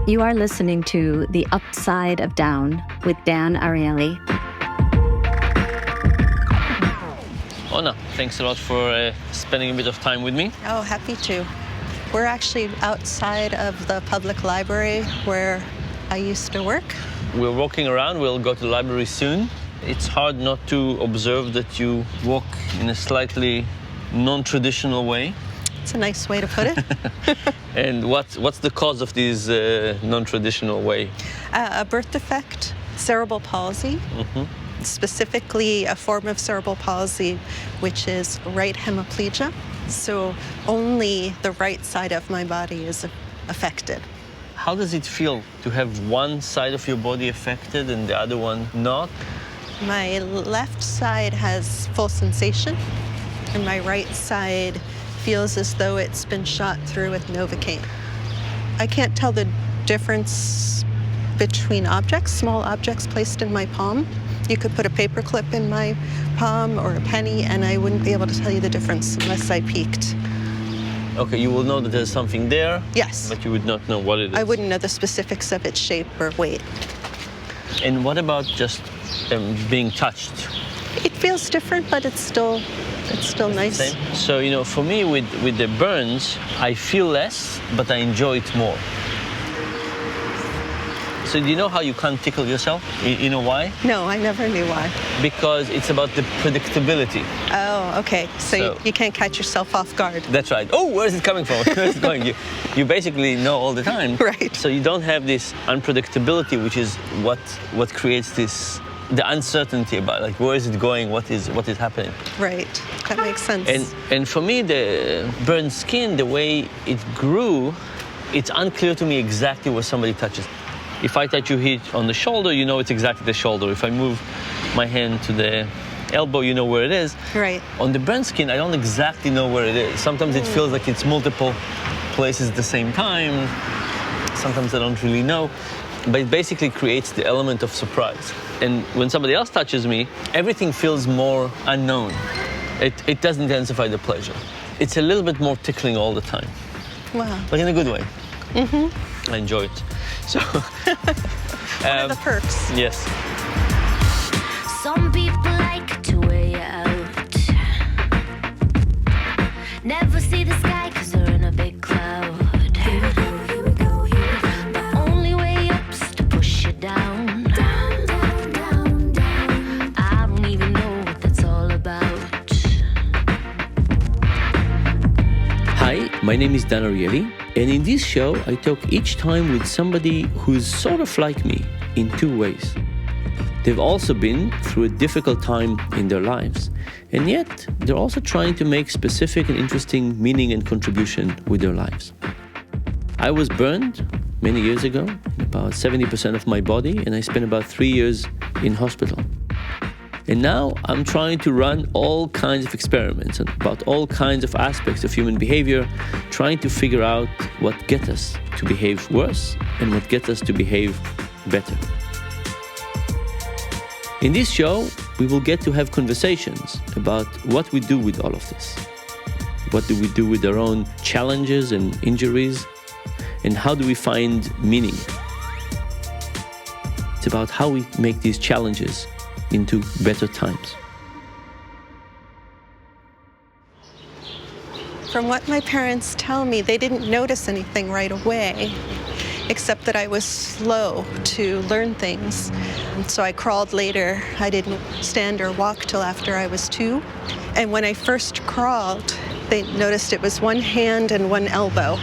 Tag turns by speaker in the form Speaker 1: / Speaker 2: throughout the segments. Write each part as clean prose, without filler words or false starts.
Speaker 1: You are listening to The Upside of Down with Dan Ariely.
Speaker 2: Ona, thanks a lot for spending a bit of time with me.
Speaker 3: Oh, happy to. We're actually outside of the public library where I used to work.
Speaker 2: We're walking around. We'll go to the library soon. It's hard not to observe that you walk in a slightly non-traditional way.
Speaker 3: It's a nice way to put it.
Speaker 2: And what's the cause of this non-traditional way?
Speaker 3: A birth defect, cerebral palsy. Specifically a form of cerebral palsy, which is right hemiplegia. So only the right side of my body is affected.
Speaker 2: How does it feel to have one side of your body affected and the other one not?
Speaker 3: My left side has full sensation, and my right side feels as though it's been shot through with Novocaine. I can't tell the difference between objects, small objects placed in my palm. You could put a paper clip in my palm or a penny, and I wouldn't be able to tell you the difference unless I peeked.
Speaker 2: Okay, you will know that there's something there.
Speaker 3: Yes.
Speaker 2: But you would not know what it is.
Speaker 3: I wouldn't know the specifics of its shape or weight.
Speaker 2: And what about just being touched?
Speaker 3: It feels different, but it's still nice.
Speaker 2: Same. So, for me, with the burns, I feel less, but I enjoy it more. So do you know how you can't tickle yourself? You know why?
Speaker 3: No, I never knew why.
Speaker 2: Because it's about the predictability.
Speaker 3: Oh, okay. So you can't catch yourself off guard.
Speaker 2: That's right. Oh, where is it coming from? Where is it going? You basically know all the time.
Speaker 3: Right.
Speaker 2: So you don't have this unpredictability, which is what creates the uncertainty about, like, where is it going? What is happening?
Speaker 3: Right. That makes sense.
Speaker 2: And for me, the burned skin, the way it grew, it's unclear to me exactly where somebody touches. If I touch you here on the shoulder, you know it's exactly the shoulder. If I move my hand to the elbow, you know where it is.
Speaker 3: Right.
Speaker 2: On the burned skin, I don't exactly know where it is. Sometimes it feels like it's multiple places at the same time. Sometimes I don't really know. But it basically creates the element of surprise. And when somebody else touches me, everything feels more unknown. It doesn't intensify the pleasure. It's a little bit more tickling all the time.
Speaker 3: Wow.
Speaker 2: But in a good way. I enjoy it. So,
Speaker 3: one of the perks.
Speaker 2: Yes.
Speaker 4: Some people like to weigh you out. Never see the sky 'cause they're in a big cloud. Here we go, here we go, here we go. The only way up's to push you down. Down, down, down, down. I don't even know what that's all about.
Speaker 2: Hi, my name is Dan Ariely. And in this show, I talk each time with somebody who's sort of like me in two ways. They've also been through a difficult time in their lives, and yet they're also trying to make specific and interesting meaning and contribution with their lives. I was burned many years ago, in about 70% of my body, and I spent about 3 years in hospital. And now I'm trying to run all kinds of experiments about all kinds of aspects of human behavior, trying to figure out what gets us to behave worse and what gets us to behave better. In this show, we will get to have conversations about what we do with all of this. What do we do with our own challenges and injuries? And how do we find meaning? It's about how we make these challenges into better times.
Speaker 3: From what my parents tell me, they didn't notice anything right away, except that I was slow to learn things. And so I crawled later. I didn't stand or walk till after I was 2. And when I first crawled, they noticed it was one hand and one elbow.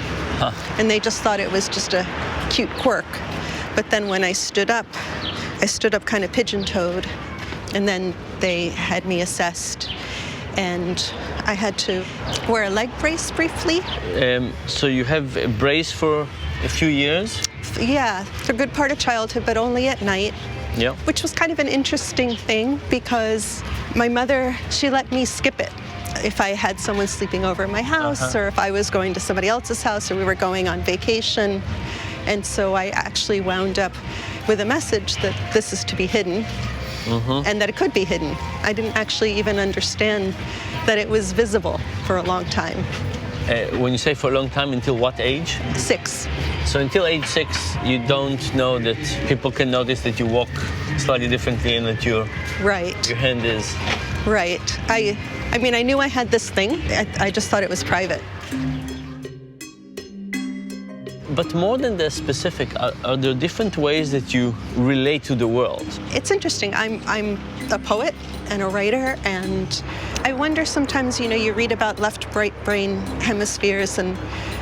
Speaker 3: And they just thought it was just a cute quirk. But then when I stood up kind of pigeon-toed. And then they had me assessed, and I had to wear a leg brace briefly.
Speaker 2: So you have a brace for a few years?
Speaker 3: Yeah, for a good part of childhood, but only at night.
Speaker 2: Yeah.
Speaker 3: Which was kind of an interesting thing because my mother, she let me skip it. If I had someone sleeping over at my house, or if I was going to somebody else's house, or we were going on vacation. And so I actually wound up with a message that this is to be hidden. And that it could be hidden. I didn't actually even understand that it was visible for a long time.
Speaker 2: When you say for a long time, until what age?
Speaker 3: 6.
Speaker 2: So until age 6, you don't know that people can notice that you walk slightly differently and that your
Speaker 3: Right.
Speaker 2: hand is...
Speaker 3: Right. I mean, I knew I had this thing. I just thought it was private.
Speaker 2: But more than the specific, are there different ways that you relate to the world?
Speaker 3: It's interesting. I'm a poet and a writer, and I wonder sometimes, you know, you read about left-right brain hemispheres and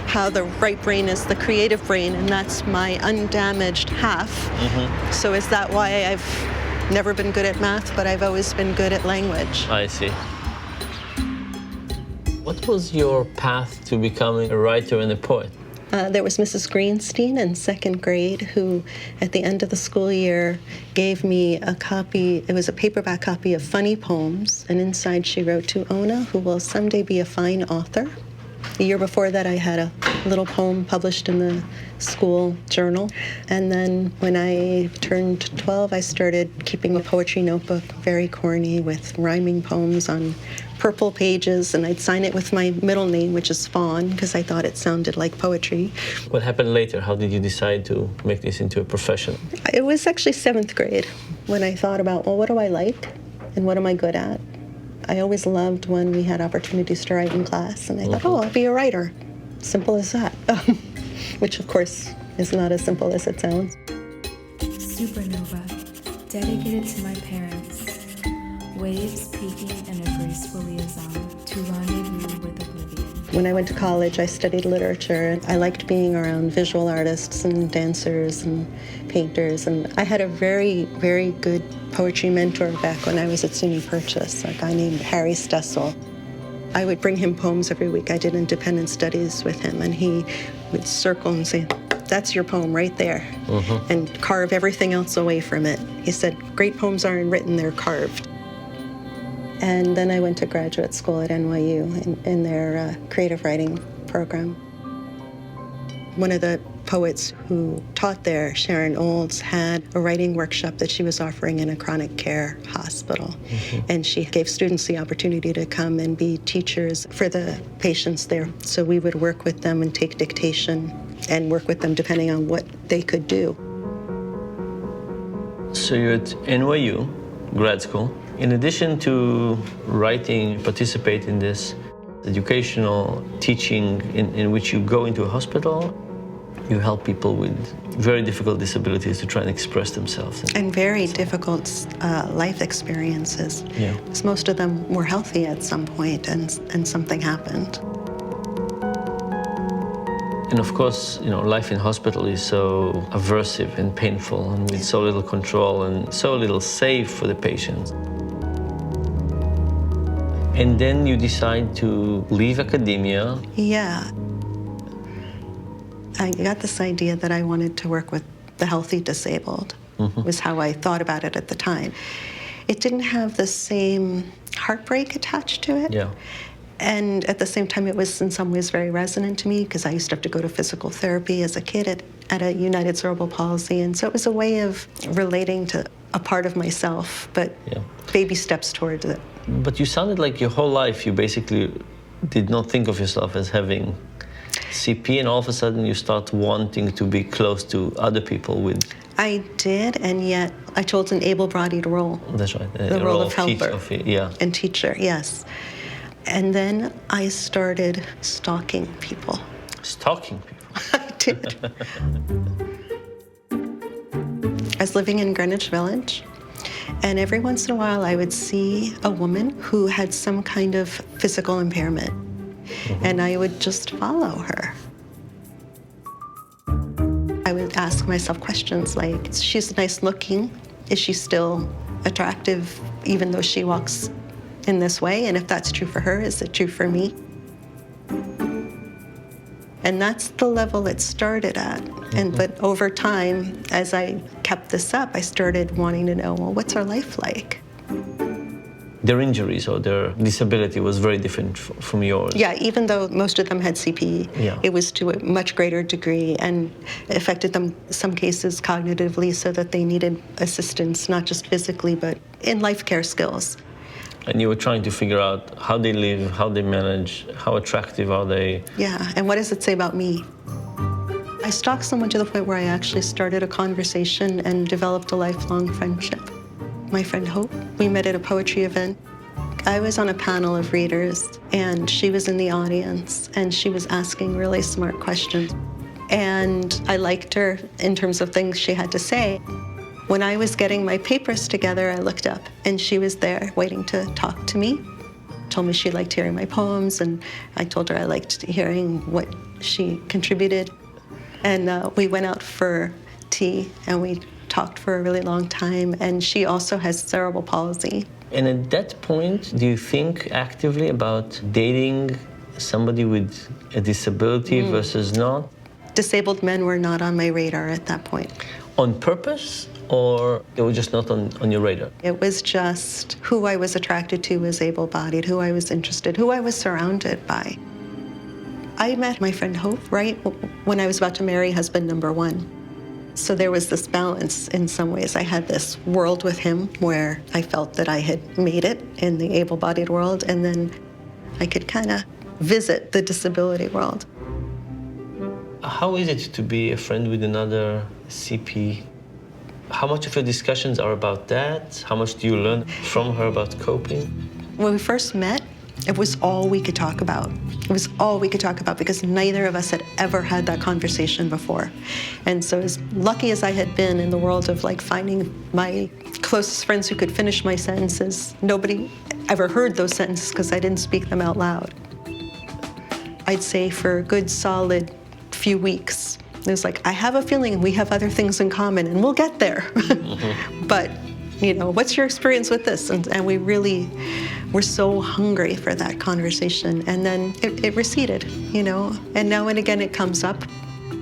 Speaker 3: how the right brain is the creative brain, and that's my undamaged half. Mm-hmm. So is that why I've never been good at math, but I've always been good at language?
Speaker 2: I see. What was your path to becoming a writer and a poet?
Speaker 3: There was Mrs. Greenstein in 2nd grade who, at the end of the school year, gave me a copy. It was a paperback copy of funny poems, and inside she wrote, "To Ona, who will someday be a fine author." The year before that, I had a little poem published in the school journal. And then when I turned 12, I started keeping a poetry notebook, very corny, with rhyming poems on purple pages, and I'd sign it with my middle name, which is Fawn, because I thought it sounded like poetry.
Speaker 2: What happened later? How did you decide to make this into a profession?
Speaker 3: It was actually 7th grade when I thought about, well, what do I like and what am I good at? I always loved when we had opportunities to write in class, and I thought, oh, I'll be a writer. Simple as that. Which, of course, is not as simple as it sounds.
Speaker 5: Supernova, dedicated to my parents. Waves peaking in a graceful liaison to rendezvous with oblivion.
Speaker 3: When I went to college, I studied literature. I liked being around visual artists and dancers and painters. And I had a very, very good poetry mentor back when I was at SUNY Purchase, a guy named Harry Stessel. I would bring him poems every week. I did independent studies with him, and he would circle and say, "That's your poem right there," and carve everything else away from it. He said, "Great poems aren't written, they're carved." And then I went to graduate school at NYU in their creative writing program. One of the poets who taught there, Sharon Olds, had a writing workshop that she was offering in a chronic care hospital. And she gave students the opportunity to come and be teachers for the patients there. So we would work with them and take dictation and work with them depending on what they could do.
Speaker 2: So you're at NYU, grad school. In addition to writing, participate in this educational teaching in which you go into a hospital, you help people with very difficult disabilities to try and express themselves.
Speaker 3: And very difficult life experiences.
Speaker 2: Yeah.
Speaker 3: Because most of them were healthy at some point and something happened.
Speaker 2: And of course, you know, life in hospital is so aversive and painful and with so little control and so little safe for the patients. And then you decide to leave academia.
Speaker 3: Yeah. I got this idea that I wanted to work with the healthy disabled, was how I thought about it at the time. It didn't have the same heartbreak attached to it.
Speaker 2: Yeah.
Speaker 3: And at the same time, it was in some ways very resonant to me because I used to have to go to physical therapy as a kid at a United Cerebral Palsy. And so it was a way of relating to a part of myself, but baby steps towards it.
Speaker 2: But you sounded like your whole life you basically did not think of yourself as having CP, and all of a sudden you start wanting to be close to other people with...
Speaker 3: I did, and yet I chose an able-bodied role.
Speaker 2: That's right.
Speaker 3: The role of helper
Speaker 2: Yeah.
Speaker 3: and teacher, yes. And then I started stalking people.
Speaker 2: Stalking people?
Speaker 3: I did. I was living in Greenwich Village, and every once in a while I would see a woman who had some kind of physical impairment, and I would just follow her. I would ask myself questions like, she's nice looking, is she still attractive even though she walks in this way? And if that's true for her, is it true for me? And that's the level it started at. But over time, as I kept this up, I started wanting to know, well, what's our life like?
Speaker 2: Their injuries or their disability was very different from yours.
Speaker 3: Yeah, even though most of them had CP, it was to a much greater degree and affected them, in some cases, cognitively, so that they needed assistance, not just physically, but in life care skills.
Speaker 2: And you were trying to figure out how they live, how they manage, how attractive are they.
Speaker 3: Yeah, and what does it say about me? I stalked someone to the point where I actually started a conversation and developed a lifelong friendship. My friend Hope, we met at a poetry event. I was on a panel of readers, and she was in the audience, and she was asking really smart questions. And I liked her in terms of things she had to say. When I was getting my papers together, I looked up, and she was there waiting to talk to me. Told me she liked hearing my poems, and I told her I liked hearing what she contributed. And we went out for tea, and we talked for a really long time, and she also has cerebral palsy.
Speaker 2: And at that point, do you think actively about dating somebody with a disability versus not?
Speaker 3: Disabled men were not on my radar at that point.
Speaker 2: On purpose, or it was just not on your radar?
Speaker 3: It was just who I was attracted to was able-bodied, who I was interested, who I was surrounded by. I met my friend Hope right when I was about to marry husband number one. So there was this balance in some ways. I had this world with him where I felt that I had made it in the able-bodied world, and then I could kind of visit the disability world.
Speaker 2: How is it to be a friend with another CP? How much of your discussions are about that? How much do you learn from her about coping?
Speaker 3: When we first met, it was all we could talk about. It was all we could talk about because neither of us had ever had that conversation before. And so as lucky as I had been in the world of like finding my closest friends who could finish my sentences, nobody ever heard those sentences because I didn't speak them out loud. I'd say for a good solid few weeks, it was like, I have a feeling we have other things in common and we'll get there. But, you know, what's your experience with this? And we really were so hungry for that conversation. And then it receded, you know, and now and again it comes up.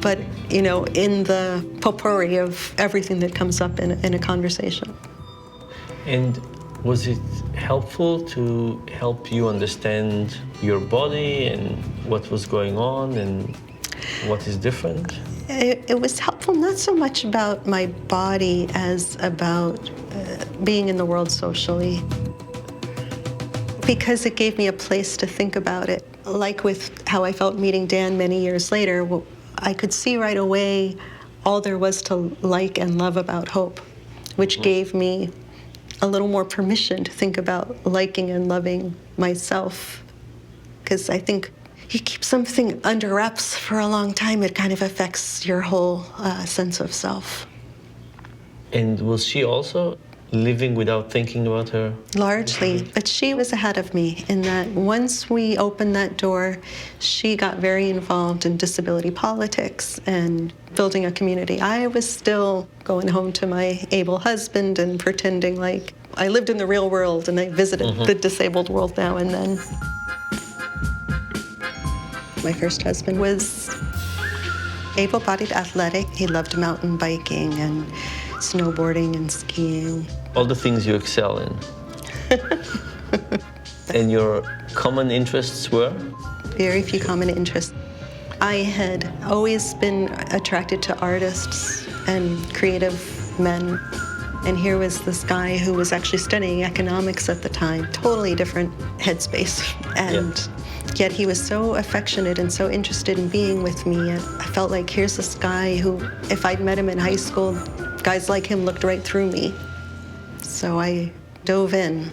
Speaker 3: But, you know, in the potpourri of everything that comes up in a conversation.
Speaker 2: And was it helpful to help you understand your body and what was going on and what is different?
Speaker 3: It was helpful not so much about my body as about being in the world socially, because it gave me a place to think about it. Like with how I felt meeting Dan many years later, I could see right away all there was to like and love about Hope, which gave me a little more permission to think about liking and loving myself. Because I think you keep something under wraps for a long time, it kind of affects your whole sense of self.
Speaker 2: And was she also living without thinking about her?
Speaker 3: Largely, but she was ahead of me in that once we opened that door, she got very involved in disability politics and building a community. I was still going home to my able husband and pretending like I lived in the real world and I visited the disabled world now and then. My first husband was able-bodied athletic. He loved mountain biking and snowboarding and skiing.
Speaker 2: All the things you excel in. And your common interests were?
Speaker 3: Very few common interests. I had always been attracted to artists and creative men. And here was this guy who was actually studying economics at the time, totally different headspace. And yet he was so affectionate and so interested in being with me. And I felt like here's this guy who, if I'd met him in high school, guys like him looked right through me. So I dove in.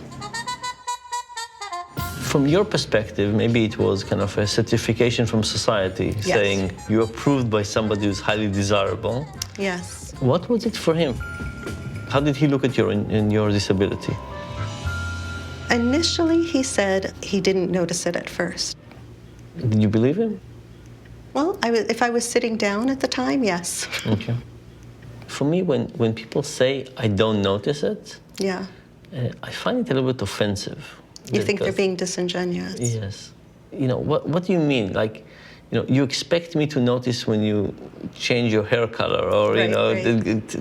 Speaker 2: From your perspective, maybe it was kind of a certification from society saying you're approved by somebody who's highly desirable.
Speaker 3: Yes.
Speaker 2: What was it for him? How did he look at your disability?
Speaker 3: Initially, he said he didn't notice it at first.
Speaker 2: Did you believe him?
Speaker 3: Well, if I was sitting down at the time, yes.
Speaker 2: Okay. For me, when people say I don't notice it,
Speaker 3: Yeah.
Speaker 2: I find it a little bit offensive.
Speaker 3: You think they're being disingenuous?
Speaker 2: Yes. You know, what do you mean? Like, you know, you expect me to notice when you change your hair color or,
Speaker 3: Right,
Speaker 2: you know,
Speaker 3: right.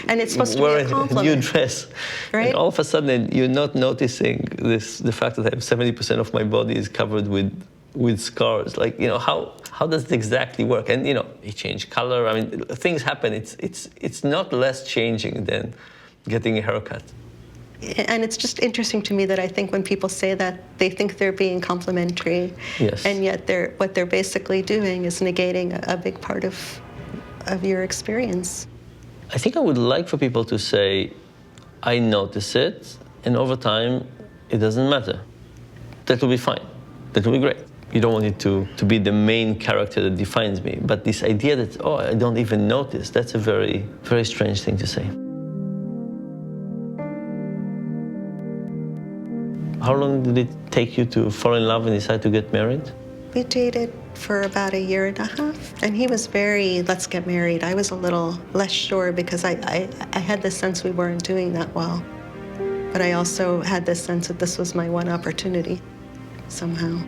Speaker 3: And it's supposed to be
Speaker 2: wear
Speaker 3: a compliment.
Speaker 2: a new dress.
Speaker 3: Right.
Speaker 2: And all of a sudden, you're not noticing the fact that I have 70% of my body is covered with scars. Like, you know, how does it exactly work? And, you know, you change color. I mean, things happen. It's not less changing than getting a haircut.
Speaker 3: And it's just interesting to me that I think when people say that, they think they're being complimentary.
Speaker 2: Yes.
Speaker 3: And yet what they're basically doing is negating a big part of your experience.
Speaker 2: I think I would like for people to say, I notice it, and over time, it doesn't matter. That will be fine. That will be great. You don't want it to be the main character that defines me. But this idea that, oh, I don't even notice, that's a very, very strange thing to say. How long did it take you to fall in love and decide to get married?
Speaker 3: We dated for about 1.5 years, and he was very, let's get married. I was a little less sure because I had the sense we weren't doing that well. But I also had this sense that this was my one opportunity somehow.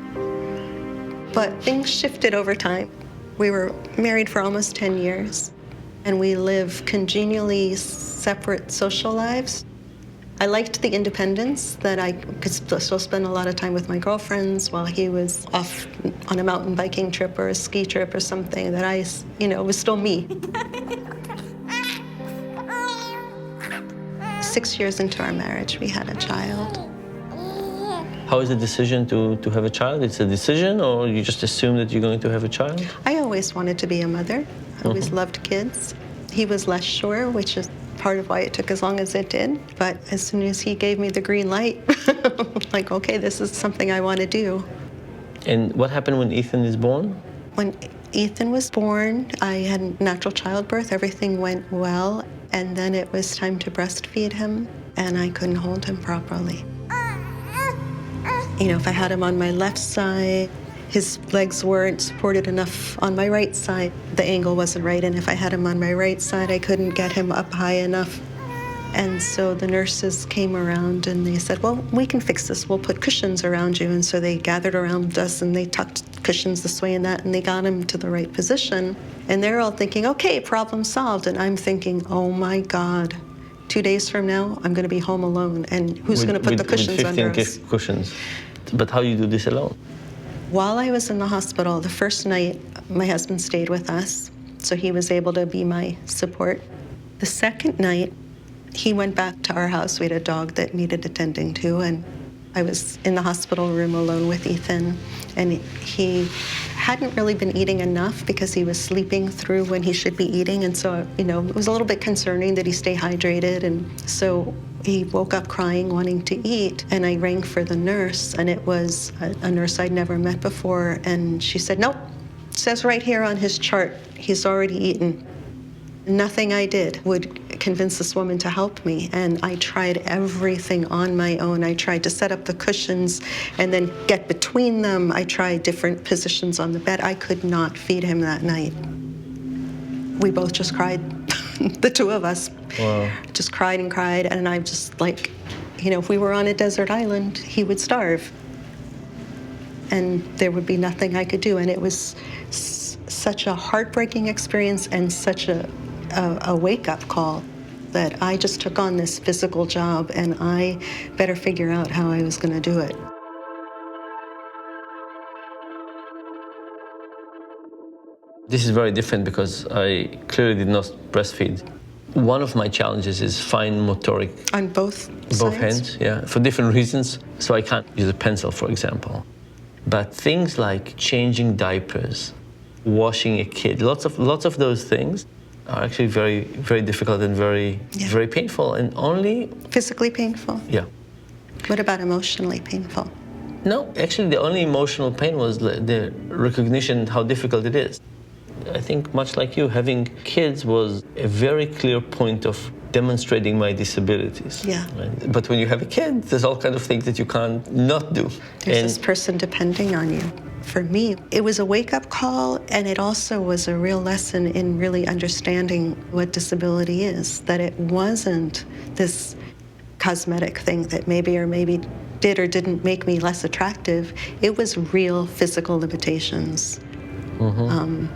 Speaker 3: But things shifted over time. We were married for almost 10 years, and we lived congenially separate social lives. I liked the independence that I could still spend a lot of time with my girlfriends while he was off on a mountain biking trip or a ski trip or something, that I, was still me. 6 years into our marriage, we had a child.
Speaker 2: How is the decision to have a child? It's a decision, or you just assume that you're going to have a child?
Speaker 3: I always wanted to be a mother. I always loved kids. He was less sure, which is part of why it took as long as it did. But as soon as he gave me the green light, like, okay, this is something I want to do.
Speaker 2: And what happened when Ethan is born?
Speaker 3: When Ethan was born, I had natural childbirth. Everything went well. And then it was time to breastfeed him, and I couldn't hold him properly. If I had him on my left side, his legs weren't supported enough on my right side. The angle wasn't right, and if I had him on my right side, I couldn't get him up high enough. And so the nurses came around and they said, well, we can fix this. We'll put cushions around you. And so they gathered around us and they tucked cushions this way and that, and they got him to the right position. And they're all thinking, okay, problem solved. And I'm thinking, oh my God, 2 days from now, I'm going to be home alone. And who's going to put the cushions under us?
Speaker 2: 15 cushions. But how do you do this alone?
Speaker 3: While I was in the hospital, the first night, my husband stayed with us, so he was able to be my support. The second night, he went back to our house. We had a dog that needed attending to, and I was in the hospital room alone with Ethan, and he hadn't really been eating enough because he was sleeping through when he should be eating, and so, it was a little bit concerning that he stay hydrated, and so he woke up crying, wanting to eat, and I rang for the nurse, and it was a nurse I'd never met before, and she said, nope, it says right here on his chart, he's already eaten. Nothing I did would convince this woman to help me, and I tried everything on my own. I tried to set up the cushions and then get between them. I tried different positions on the bed. I could not feed him that night. We both just cried, the two of us.
Speaker 2: Wow. Just
Speaker 3: cried and cried, and I'm just like, if we were on a desert island, he would starve. And there would be nothing I could do, and it was such a heartbreaking experience and such a wake-up call that I just took on this physical job, and I better figure out how I was going to do it.
Speaker 2: This is very different because I clearly did not breastfeed. One of my challenges is fine motoric.
Speaker 3: On both sides?
Speaker 2: Both hands, yeah, for different reasons. So I can't use a pencil, for example. But things like changing diapers, washing a kid, lots of those things are actually very, very difficult and very painful, and only...
Speaker 3: Physically painful?
Speaker 2: Yeah.
Speaker 3: What about emotionally painful?
Speaker 2: No, actually the only emotional pain was the recognition how difficult it is. I think much like you, having kids was a very clear point of demonstrating my disabilities.
Speaker 3: Yeah.
Speaker 2: Right? But when you have a kid, there's all kinds of things that you can't not do.
Speaker 3: There's this person depending on you. For me, it was a wake-up call, and it also was a real lesson in really understanding what disability is, that it wasn't this cosmetic thing that maybe or maybe did or didn't make me less attractive. It was real physical limitations. Mm-hmm.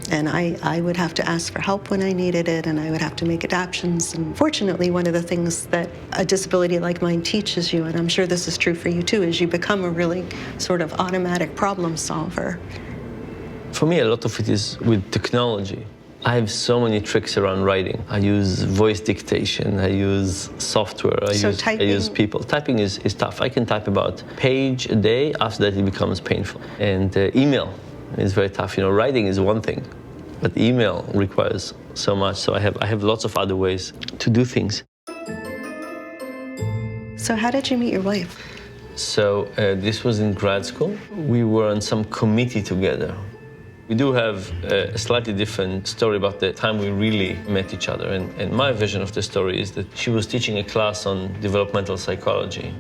Speaker 3: And I would have to ask for help when I needed it, and I would have to make adaptations. And fortunately, one of the things that a disability like mine teaches you, and I'm sure this is true for you too, is you become a really sort of automatic problem solver.
Speaker 2: For me, a lot of it is with technology. I have so many tricks around writing. I use voice dictation, I use software, I use people. Typing is tough. I can type about a page a day. After that, it becomes painful. And email is very tough. You know, writing is one thing, but email requires so much. So I have lots of other ways to do things.
Speaker 3: So how did you meet your wife?
Speaker 2: So this was in grad school. We were on some committee together. We do have a slightly different story about the time we really met each other. And my version of the story is that she was teaching a class on developmental psychology.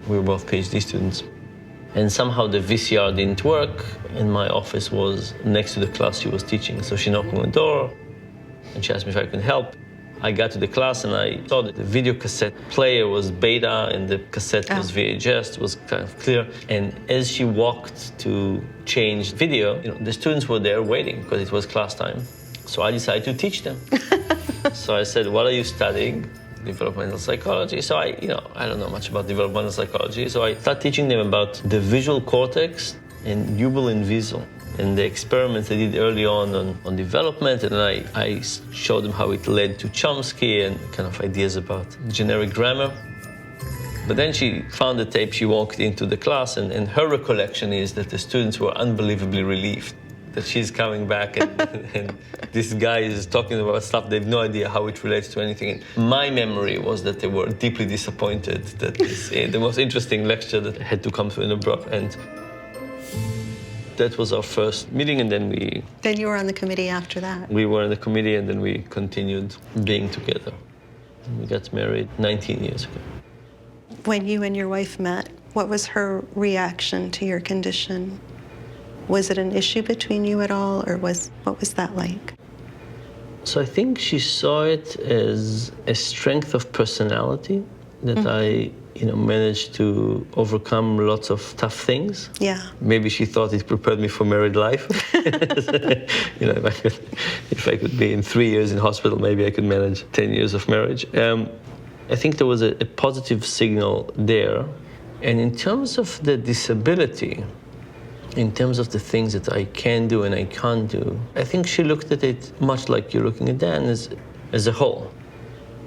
Speaker 2: We were both PhD students. And somehow the VCR didn't work, and my office was next to the class she was teaching. So she knocked on the door, and she asked me if I could help. I got to the class, and I saw that the video cassette player was beta, and the cassette was VHS. It was kind of clear. And as she walked to change video, you know, the students were there waiting because it was class time. So I decided to teach them. So I said, "What are you studying?" Developmental psychology. So I don't know much about developmental psychology. So I started teaching them about the visual cortex and Jubel and Wiesel, and the experiments I did early on development, and I showed them how it led to Chomsky and kind of ideas about generic grammar. But then she found the tape, she walked into the class, and her recollection is that the students were unbelievably relieved that she's coming back and this guy is talking about stuff. They have no idea how it relates to anything. And my memory was that they were deeply disappointed that this, the most interesting lecture that had to come to an abrupt end. That was our first meeting, and then we...
Speaker 3: Then you were on the committee after that.
Speaker 2: We were in the committee, and then we continued being together. We got married 19 years ago.
Speaker 3: When you and your wife met, what was her reaction to your condition? Was it an issue between you at all, or what was that like?
Speaker 2: So I think she saw it as a strength of personality that I managed to overcome lots of tough things.
Speaker 3: Yeah.
Speaker 2: Maybe she thought it prepared me for married life. If I could be in 3 years in hospital, maybe I could manage 10 years of marriage. I think there was a positive signal there. And in terms of the disability, in terms of the things that I can do and I can't do, I think she looked at it much like you're looking at Dan, as a whole.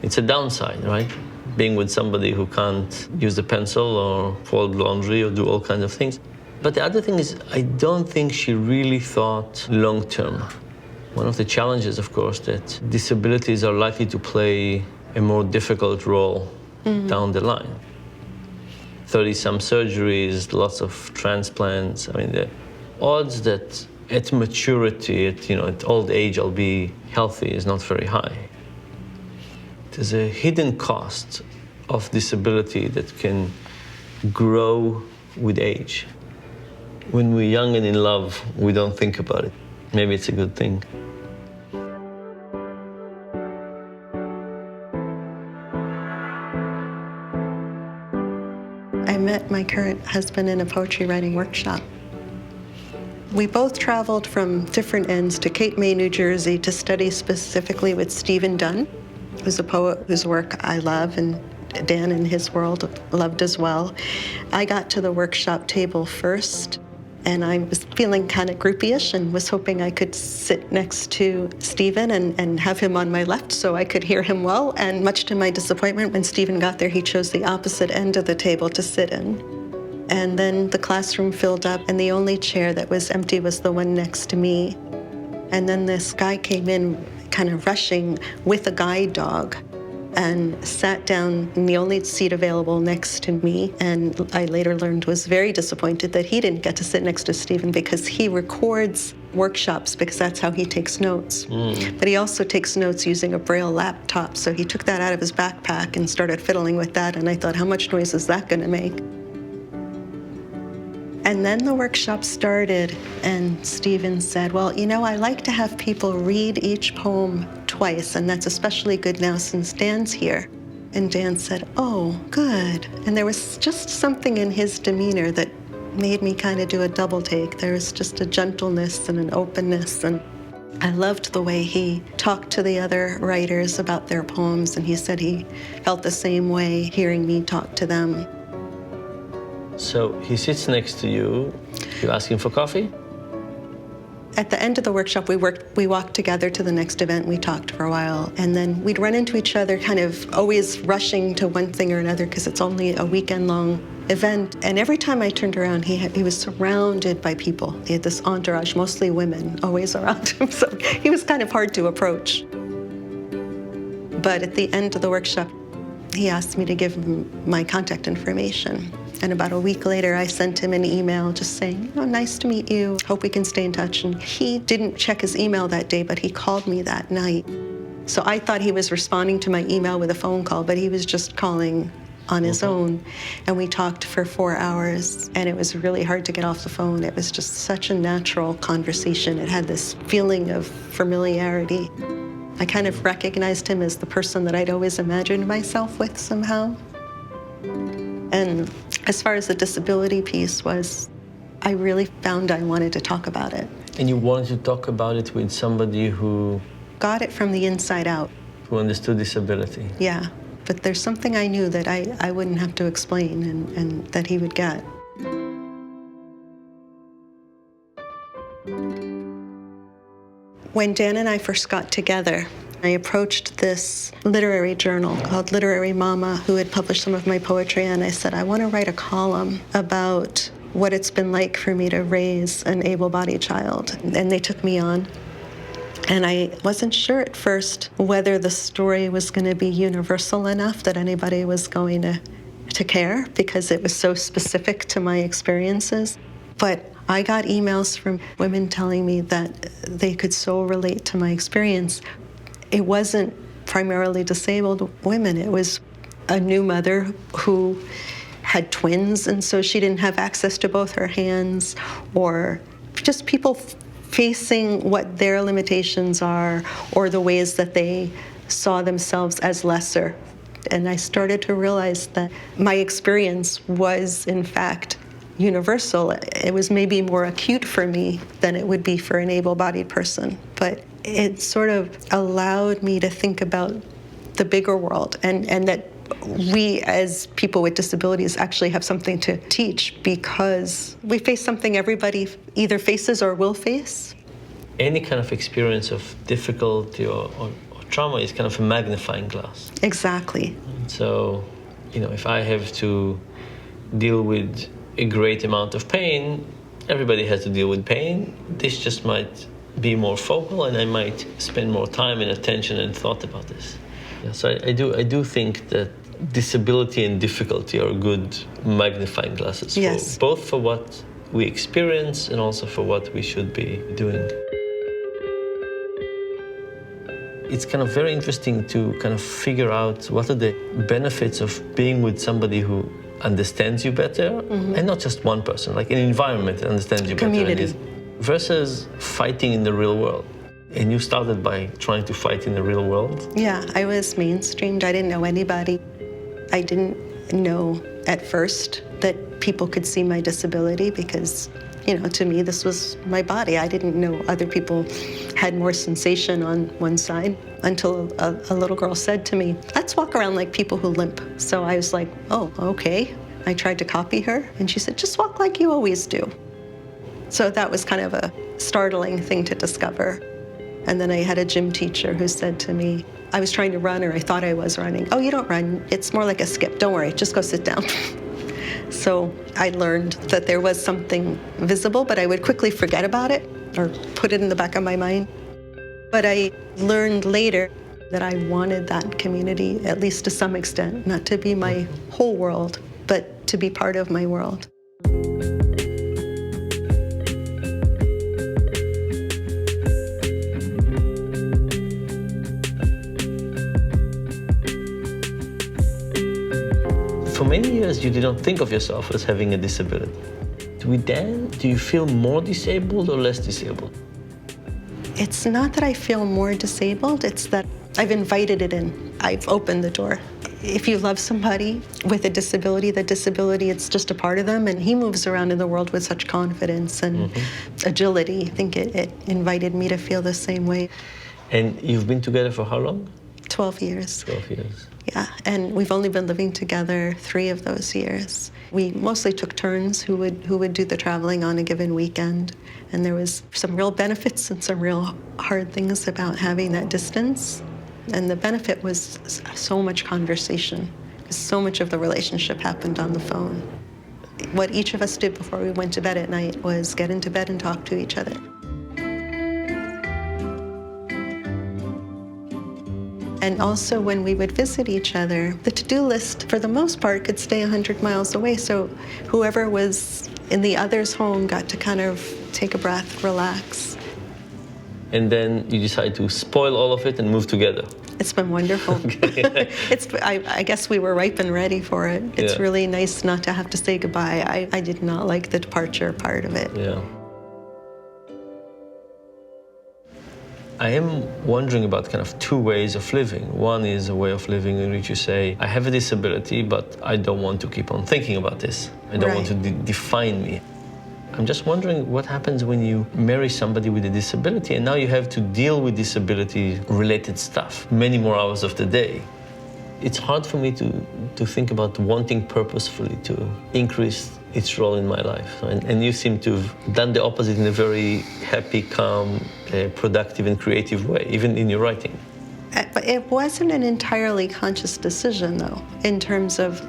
Speaker 2: It's a downside, right? Being with somebody who can't use the pencil or fold laundry or do all kinds of things. But the other thing is, I don't think she really thought long term. One of the challenges, of course, that disabilities are likely to play a more difficult role down the line. 30-some surgeries, lots of transplants. I mean, the odds that at maturity, at old age, I'll be healthy is not very high. There's a hidden cost of disability that can grow with age. When we're young and in love, we don't think about it. Maybe it's a good thing.
Speaker 3: I met my current husband in a poetry writing workshop. We both traveled from different ends to Cape May, New Jersey to study specifically with Stephen Dunn, who's a poet whose work I love and Dan in his world loved as well. I got to the workshop table first, and I was feeling kind of groupie-ish and was hoping I could sit next to Stephen and have him on my left so I could hear him well. And much to my disappointment, when Stephen got there, he chose the opposite end of the table to sit in. And then the classroom filled up, and the only chair that was empty was the one next to me. And then this guy came in kind of rushing with a guide dog and sat down in the only seat available next to me. And I later learned was very disappointed that he didn't get to sit next to Stephen, because he records workshops because that's how he takes notes. But he also takes notes using a Braille laptop. So he took that out of his backpack and started fiddling with that. And I thought, how much noise is that going to make? And then the workshop started, and Stephen said, well, I like to have people read each poem twice, and that's especially good now since Dan's here. And Dan said, oh, good. And there was just something in his demeanor that made me kind of do a double take. There was just a gentleness and an openness, and I loved the way he talked to the other writers about their poems, and he said he felt the same way hearing me talk to them.
Speaker 2: So he sits next to you. You ask him for coffee?
Speaker 3: At the end of the workshop, we walked together to the next event. We talked for a while, and then we'd run into each other, kind of always rushing to one thing or another because it's only a weekend-long event. And every time I turned around, he was surrounded by people. He had this entourage, mostly women, always around him. So he was kind of hard to approach. But at the end of the workshop, he asked me to give him my contact information. And about a week later, I sent him an email just saying, nice to meet you. Hope we can stay in touch. And he didn't check his email that day, but he called me that night. So I thought he was responding to my email with a phone call, but he was just calling on his own. And we talked for 4 hours, and it was really hard to get off the phone. It was just such a natural conversation. It had this feeling of familiarity. I kind of recognized him as the person that I'd always imagined myself with somehow. And as far as the disability piece was, I really found I wanted to talk about it.
Speaker 2: And you wanted to talk about it with somebody who
Speaker 3: got it from the inside out.
Speaker 2: Who understood disability.
Speaker 3: Yeah, but there's something I knew that I wouldn't have to explain and that he would get. When Dan and I first got together, I approached this literary journal called Literary Mama, who had published some of my poetry, and I said, I want to write a column about what it's been like for me to raise an able-bodied child. And they took me on. And I wasn't sure at first whether the story was going to be universal enough that anybody was going to care, because it was so specific to my experiences. But I got emails from women telling me that they could so relate to my experience. It wasn't primarily disabled women. It was a new mother who had twins, and so she didn't have access to both her hands, or just people facing what their limitations are or the ways that they saw themselves as lesser. And I started to realize that my experience was, in fact, universal. It was maybe more acute for me than it would be for an able-bodied person. But it sort of allowed me to think about the bigger world, and that we as people with disabilities actually have something to teach, because we face something everybody either faces or will face.
Speaker 2: Any kind of experience of difficulty or trauma is kind of a magnifying glass.
Speaker 3: Exactly.
Speaker 2: So, if I have to deal with a great amount of pain, everybody has to deal with pain. This just might be more focal, and I might spend more time and attention and thought about this. Yeah, so I do think that disability and difficulty are good magnifying glasses,
Speaker 3: yes,
Speaker 2: both for what we experience and also for what we should be doing. It's kind of very interesting to kind of figure out what are the benefits of being with somebody who understands you better, and not just one person, like an environment that understands you
Speaker 3: community
Speaker 2: better, versus fighting in the real world. And you started by trying to fight in the real world?
Speaker 3: Yeah, I was mainstreamed. I didn't know anybody. I didn't know at first that people could see my disability because, to me, this was my body. I didn't know other people had more sensation on one side until a little girl said to me, let's walk around like people who limp. So I was like, oh, okay. I tried to copy her, and she said, just walk like you always do. So that was kind of a startling thing to discover. And then I had a gym teacher who said to me, I was trying to run, or I thought I was running. Oh, you don't run. It's more like a skip. Don't worry. Just go sit down. So I learned that there was something visible, but I would quickly forget about it or put it in the back of my mind. But I learned later that I wanted that community, at least to some extent, not to be my whole world, but to be part of my world.
Speaker 2: For many years, you didn't think of yourself as having a disability. With Dan, do you feel more disabled or less disabled?
Speaker 3: It's not that I feel more disabled, it's that I've invited it in. I've opened the door. If you love somebody with a disability, that disability, it's just a part of them, and he moves around in the world with such confidence and agility. I think it invited me to feel the same way.
Speaker 2: And you've been together for how long?
Speaker 3: 12 years.
Speaker 2: 12 years.
Speaker 3: Yeah, and we've only been living together 3 of those years. We mostly took turns who would do the traveling on a given weekend. And there was some real benefits and some real hard things about having that distance. And the benefit was so much conversation, because so much of the relationship happened on the phone. What each of us did before we went to bed at night was get into bed and talk to each other. And also when we would visit each other, the to-do list, for the most part, could stay 100 miles away. So whoever was in the other's home got to kind of take a breath, relax.
Speaker 2: And then you decide to spoil all of it and move together.
Speaker 3: It's been wonderful.
Speaker 2: Okay.
Speaker 3: I guess we were ripe and ready for it. It's
Speaker 2: Yeah.
Speaker 3: really nice not to have to say goodbye. I did not like the departure part of it.
Speaker 2: Yeah. I am wondering about kind of 2 ways of living. One is a way of living in which you say, I have a disability, but I don't want to keep on thinking about this. I don't want to define me. I'm just wondering what happens when you marry somebody with a disability and now you have to deal with disability-related stuff many more hours of the day. It's hard for me to think about wanting purposefully to increase its role in my life. And you seem to have done the opposite in a very happy, calm, productive and creative way, even in your writing.
Speaker 3: But it wasn't an entirely conscious decision, though, in terms of,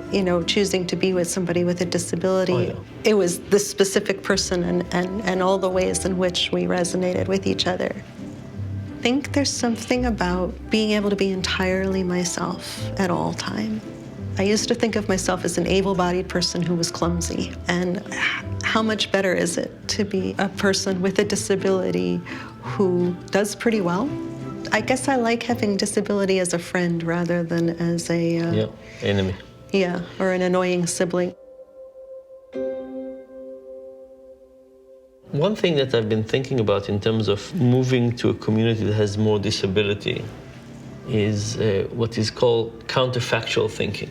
Speaker 3: choosing to be with somebody with a disability.
Speaker 2: Oh, yeah.
Speaker 3: It was this specific person and all the ways in which we resonated with each other. I think there's something about being able to be entirely myself at all time. I used to think of myself as an able-bodied person who was clumsy. And how much better is it to be a person with a disability who does pretty well? I guess I like having disability as a friend rather than as a...
Speaker 2: enemy.
Speaker 3: Yeah, or an annoying sibling.
Speaker 2: One thing that I've been thinking about in terms of moving to a community that has more disability is what is called counterfactual thinking.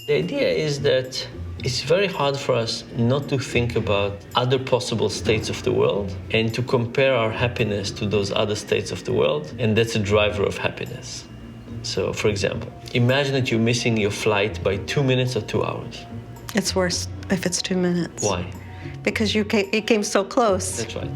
Speaker 2: The idea is that it's very hard for us not to think about other possible states of the world and to compare our happiness to those other states of the world, and that's a driver of happiness. So, for example, imagine that you're missing your flight by 2 minutes or 2 hours.
Speaker 3: It's worse if it's 2 minutes.
Speaker 2: Why?
Speaker 3: Because you came so close.
Speaker 2: That's right.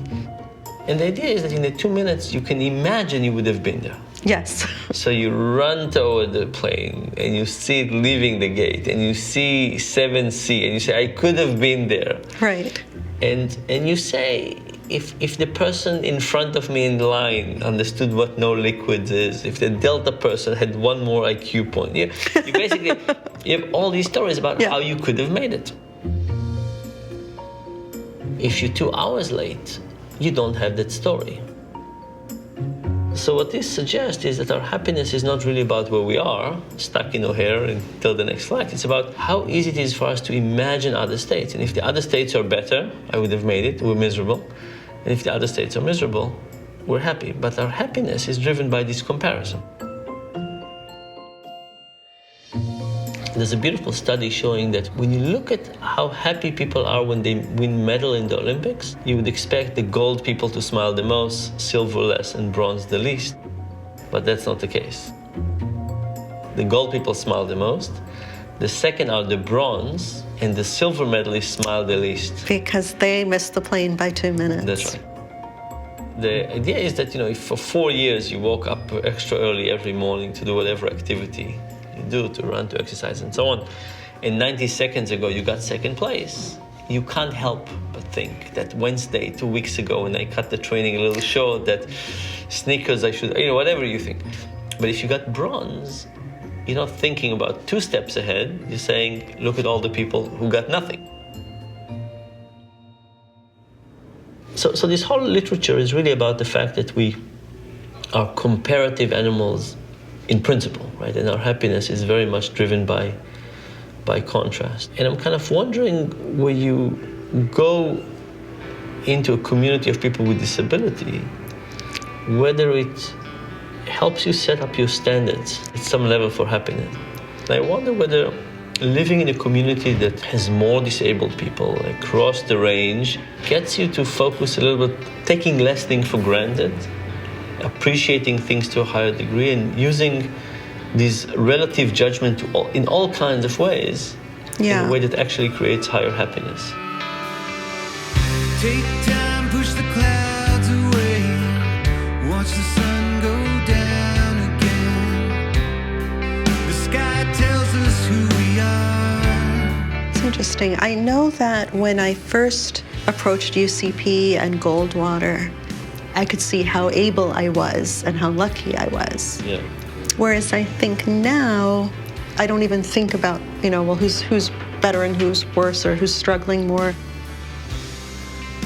Speaker 2: And the idea is that in the 2 minutes, you can imagine you would have been there.
Speaker 3: Yes.
Speaker 2: So you run toward the plane and you see it leaving the gate and you see 7C and you say, I could have been there.
Speaker 3: Right.
Speaker 2: And you say, if the person in front of me in the line understood what no liquids is, if the Delta person had 1 more IQ point, you basically, you have all these stories about how you could have made it. If you're 2 hours late, you don't have that story. So what this suggests is that our happiness is not really about where we are, stuck in O'Hare until the next flight. It's about how easy it is for us to imagine other states. And if the other states are better, I would have made it, we're miserable. And if the other states are miserable, we're happy. But our happiness is driven by this comparison. There's a beautiful study showing that when you look at how happy people are when they win medal in the Olympics, you would expect the gold people to smile the most, silver less, and bronze the least. But that's not the case. The gold people smile the most. The second are the bronze, and the silver medalists smile the least.
Speaker 3: Because they missed the plane by 2 minutes.
Speaker 2: That's right. The idea is that, if for 4 years you woke up extra early every morning to do whatever activity you do, to run, to exercise, and so on, and 90 seconds ago you got second place, you can't help but think that Wednesday, 2 weeks ago, when I cut the training a little short, that sneakers I should, whatever you think. But if you got bronze, you're not thinking about 2 steps ahead. You're saying, look at all the people who got nothing. So this whole literature is really about the fact that we are comparative animals in principle, right? And our happiness is very much driven by contrast. And I'm kind of wondering, when you go into a community of people with disability, whether it helps you set up your standards at some level for happiness. And I wonder whether living in a community that has more disabled people across the range gets you to focus a little bit, taking less things for granted, appreciating things to a higher degree and using this relative judgment in all kinds of ways, in a way that actually creates higher happiness.
Speaker 6: Take time, push the clouds away, watch the sun go down again. The sky tells us who we are.
Speaker 3: It's interesting. I know that when I first approached UCP and Goldwater, I could see how able I was and how lucky I was.
Speaker 2: Yeah.
Speaker 3: Whereas I think now, I don't even think about, well, who's better and who's worse or who's struggling more.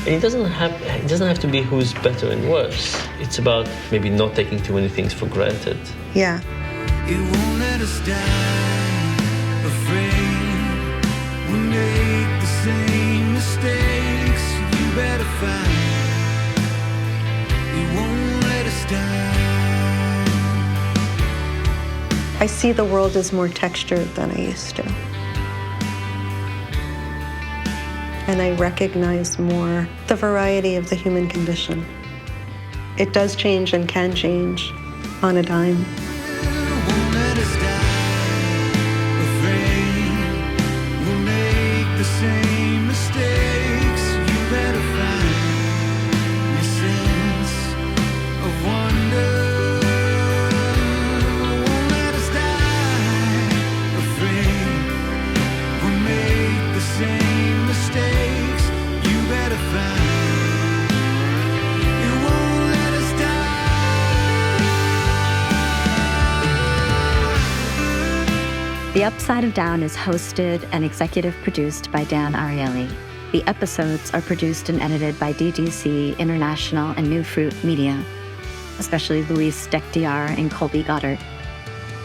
Speaker 2: And it doesn't have to be who's better and worse. It's about maybe not taking too many things for granted.
Speaker 3: Yeah.
Speaker 6: It won't let us die afraid. We make the same mistakes. You better fight. It won't let us die.
Speaker 3: I see the world as more textured than I used to. And I recognize more the variety of the human condition. It does change and can change on a dime.
Speaker 6: Won't let us die afraid. We'll make the same mistakes. You better find your sense of wonder. Won't let us die afraid. We'll make the same mistakes. You better find. It won't let us die.
Speaker 1: The Upside of Down is hosted and executive produced by Dan Ariely. The episodes are produced and edited by DGC International and Newfruit Media, especially Luis Dechtiar and Colby Gottert.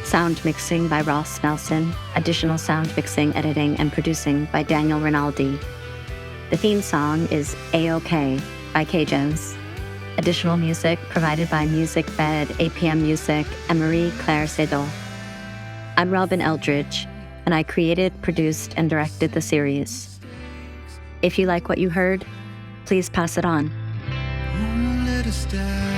Speaker 1: Sound mixing by Ross Nelson. Additional sound mixing, editing, and producing by Daniel Rinaldi. The theme song is A-OK by Cajuns. Additional music provided by Music Bed, APM Music, and Marie-Claire Sedol. I'm Robin Eldridge, and I created, produced, and directed the series. If you like what you heard, please pass it on.
Speaker 6: Won't let us die.